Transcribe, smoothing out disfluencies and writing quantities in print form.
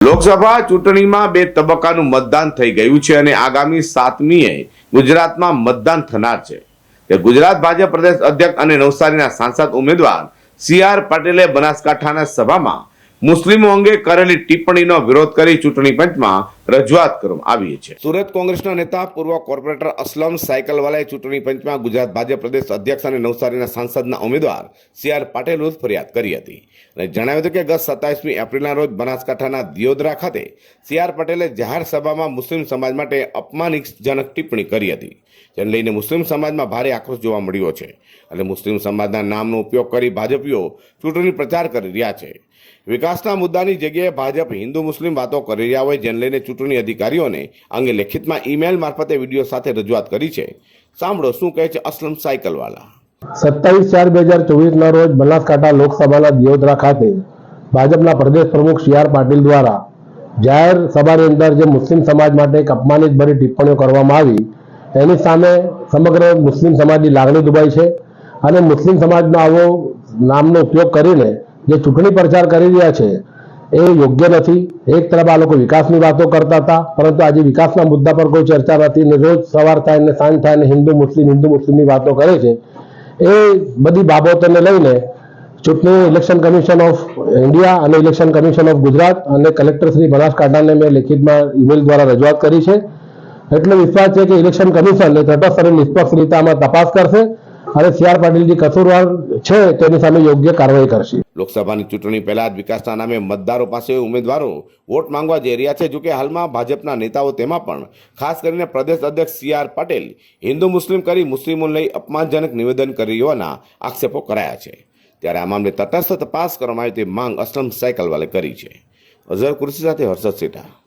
લોકસભા ચૂંટણીમાં બે તબક્કાનું મતદાન થઈ ગયું છે અને આગામી 7મીએ ગુજરાતમાં મતદાન થનાર છે. ગુજરાત ભાજપ પ્રદેશ અધ્યક્ષ અને નવસારીના સાંસદ ઉમેદવાર સી.આર. પાટીલે બનાસકાંઠાના સભામાં મુસ્લિમો અંગે કરેલી ટિપ્પણીનો વિરોધ કરી ચૂંટણી પંચમાં રજૂઆત કરવામાં આવી છે. સુરત કોંગ્રેસના નેતા પૂર્વ કોર્પોરેટર અસલમ સાયકલવાલાએ ચૂંટણી પંચમાં ગુજરાત ભાજપ પ્રદેશ અધ્યક્ષ અને નવસારીના સાંસદના ઉમેદવાર સી.આર. પાટીલ વિરુદ્ધ ફરિયાદ કરી હતી અને જણાવ્યું હતું કે ગત 27મી એપ્રિલના રોજ બનાસકાંઠાના દિયોદરા ખાતે સી.આર. પાટીલે જાહેર સભામાં મુસ્લિમ સમાજ માટે અપમાનજનક ટિપ્પણી કરી હતી, જેને લઈને મુસ્લિમ સમાજમાં ભારે આક્રોશ જોવા મળ્યો છે અને મુસ્લિમ સમાજના નામનો ઉપયોગ કરી ભાજપીઓ ચૂંટણી પ્રચાર કરી રહ્યા છે. વિકાસના મુદ્દાની જગ્યાએ ભાજપ હિન્દુ મુસ્લિમ વાતો કરી રહ્યા હોય, જેને લઈને ચૂંટણી અધિકારીઓને અંગે લેખિતમાં ઈમેલ મારફતે વિડીયો સાથે રજૂઆત કરી છે. સાંભળો શું કહે છે અસલમ સાયકલવાલા. 27/4/2024 ના રોજ બનાસકાંઠા લોકસભાના દિયોદરા ખાતે ભાજપના પ્રદેશ પ્રમુખ સી.આર. પાટીલ દ્વારા જાહેર સભાની અંદર જે મુસ્લિમ સમાજ માટે એક અપમાનિત ભરી ટિપ્પણીઓ કરવામાં આવી, એની સામે સમગ્ર મુસ્લિમ સમાજની લાગણી દુભાઈ છે અને મુસ્લિમ સમાજનો આવો નામનો ઉપયોગ કરીને જે ચૂંટણી પ્રચાર કરી રહ્યા છે એ યોગ્ય નથી. એક તરફ આ લોકો વિકાસની વાતો કરતા હતા, પરંતુ આજે વિકાસના મુદ્દા પર કોઈ ચર્ચા નથી ને રોજ સવાર થાય ને સાંજ થાય ને હિન્દુ મુસ્લિમની વાતો કરે છે. એ બધી બાબતોને લઈને ચૂંટણી ઇલેક્શન કમિશન ઓફ ઇન્ડિયા અને ઇલેક્શન કમિશન ઓફ ગુજરાત અને કલેક્ટર શ્રી બનાસકાંઠાને મેં લેખિતમાં ઈમેલ દ્વારા રજૂઆત કરી છે. એટલો વિશ્વાસ છે કે ઇલેક્શન કમિશન તટસ્થ અને નિષ્પક્ષ રીતે આમાં તપાસ કરશે અને સી.આર. પાટીલ જે કસૂરવાર છે તેની સામે યોગ્ય કાર્યવાહી કરશે. લોકસભાની ચૂંટણી પહેલા જ વિકાસના નામે મતદારો પાસે ઉમેદવારો વોટ માંગવા જઈ રહ્યા છે. જોકે હાલમાં ભાજપના નેતાઓ તેમાં પણ ખાસ કરીને પ્રદેશ અધ્યક્ષ સી.આર. પાટીલ હિન્દુ મુસ્લિમ કરી મુસ્લિમોને લઈ અપમાનજનક નિવેદન કરી હોવાના આક્ષેપો કરાયા છે. ત્યારે આ મામલે તટસ્થ તપાસ કરવામાં આવે તે માંગ અસલમ સાયકલવાલે કરી છે. અઝહર કુરેશી સાથે હર્ષદ સેઠા.